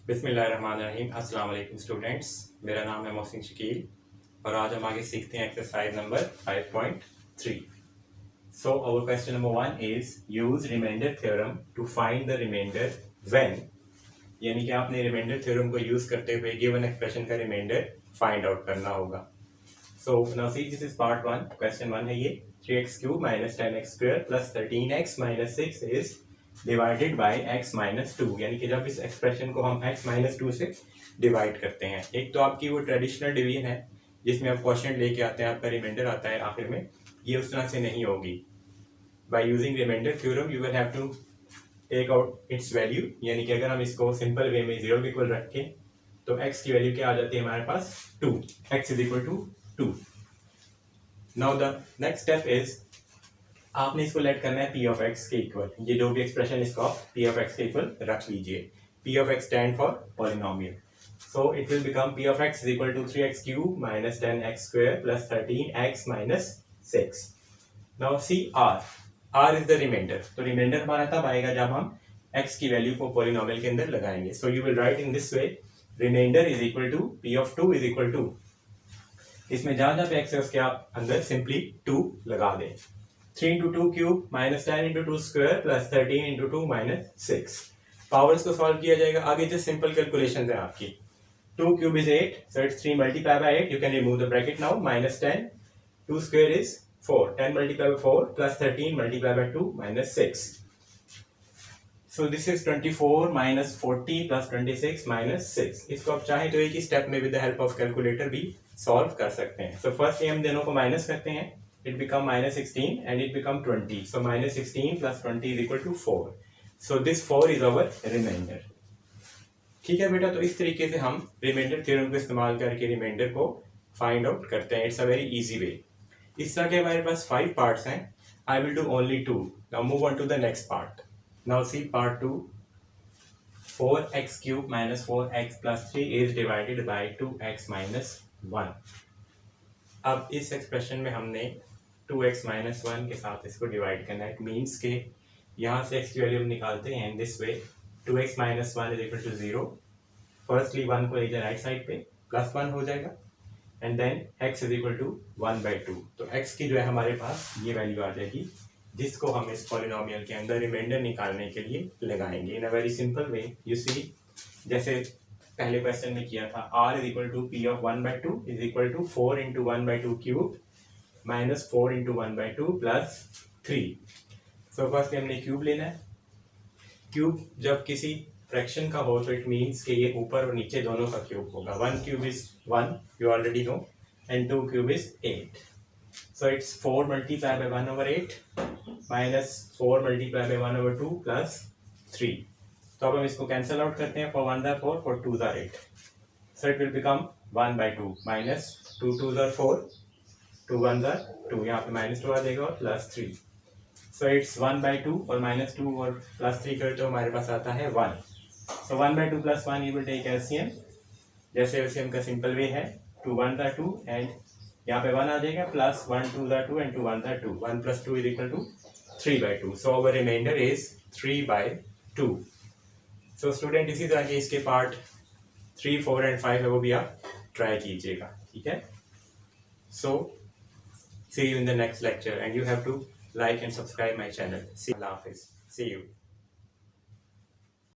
बिस्मिल्लाहिर्रहमानिर्रहीम। अस्सलाम वालेकुम स्टूडेंट्स, मेरा नाम है मोहसिन शकील और आज हम आगे सीखते हैं exercise number 5.3। So our question number 1 is use remainder theorem to find the remainder when, यानी कि आपने रिमाइंडर थ्योरम को यूज करते हुए गिवन एक्सप्रेशन का रिमाइंडर फाइंड आउट करना होगा। So now see this is part 1, question 1 है ये। 3x³ - 10x² + 13x - 6 is divided bye x - 2, यानी कि जब इस एक्सप्रेशन को हम x - 2 से डिवाइड करते हैं। एक तो आपकी वो ट्रेडिशनल डिवीजन है जिसमें आप क्वेश्चन लेके आते हैं, आपका रिमाइंडर आता है आखिर में, ये उस तरह से नहीं होगी। By using remainder theorem you will have to take out its value, यानी कि अगर हम इसको सिंपल वे में 0 के इक्वल रखें तो x की वैल्यू क्या आ जाती है हमारे पास 2, x = 2। Now the next step is आपने इसको लेट करना है p of x के इक्वल, ये जो भी एक्सप्रेशन इसको आप p of x के इक्वल रख लीजिए। p of x stand for polynomial, so it will become p of x = 3x³ - 10x² + 13x - 6। Now see r is the remainder, तो रिमाइंडर हमारा तब आएगा जब हम x की वैल्यू को पॉलिनोमियल के अंदर लगाएंगे। So you will write in this way, remainder is equal to p of 2 is equal to, इसमें जहां जहां पे x है उसके आप अंदर सिंपली 2 लगा दें। 3 × 2³ - 10 × 2² + 13 × 2 - 6। पावर्स को सॉल्व किया जाएगा। आगे जो सिंपल कैलकुलेशन है आपकी, 2³ is 8, so it's 3 multiplied by 8, you can remove the bracket now, -10, 2² is 4, 10 multiplied by 4 plus 13 multiplied by 2 minus 6. So this is 24 minus 40 plus 26 minus 6. इसको आप चाहें तो एक ही स्टेप में with the help of calculator भी solve कर सकते हैं। So फर्स्ट हम दोनों को माइनस करते हैं, it become -16 and it become 20. So -16 plus 20 is equal to 4. So this 4 is our remainder. ठीक है बेटा, तो इस तरीके से हम रिमाइंडर थ्योरम को इस्तेमाल करके रिमाइंडर को फाइंड आउट करते हैं। It's a very easy way. इस तरह के हमारे पास 5 पार्ट्स हैं। I will do only 2। Now move on to the next part. Now see part 2। 4x³ - 4x + 3 is divided by 2x - 1। अब इस एक्सप्रेशन में हमने 2x - 1 के साथ इसको डिवाइड करना है। इट मीन्स के यहाँ से x की वैल्यू हम निकालते हैं this way, 2x - 1 is equal to 0। Firstly 1 को लीजिए राइट साइड पे, +1 हो जाएगा एंड देन x = 1/2। तो x की जो है हमारे पास ये वैल्यू आ जाएगी जिसको हम इस पॉलिनोमियल के अंदर रिमाइंडर निकालने के लिए लगाएंगे। In a very simple way, you see, जैसे पहले क्वेश्चन में किया था, r = p of 1/2 = 4 × 1/2³ - 4 × 1/2 + 3। So first हमने क्यूब लेना है। क्यूब जब किसी फ्रैक्शन का हो तो इट मीन्स कि ये ऊपर और नीचे दोनों का क्यूब होगा। 1³ is 1, you already know, and 2³ is 8. So it's 4 multiplied by 1/8 minus 4 multiplied by 1/2 plus 3. तो अब हम इसको कैंसिल आउट करते हैं। 4 1 are 4, 4 2 are 8. So it will become 1/2 minus 2 2 are 4, 2 1 are 2, यहाँ पे -2 आ जाएगा और +3। So it's 1/2 और -2 और +3 करें तो हमारे पास आता है 1। So 1/2 + 1 you will take LCM। जैसे LCM का सिंपल वे है, 2 1 are 2 एंड यहाँ पे 1 आ जाएगा, plus 1 2 are 2 and 2 1 are 2, 1 + 2 is equal to 3/2। So our remainder is 3/2। So student इसी तरह के इसके पार्ट 3 4 एंड 5 है वो भी आप ट्राई कीजिएगा, ठीक है। So see you in the next lecture and you have to like and subscribe my channel. See you. Allah Hafiz. See you.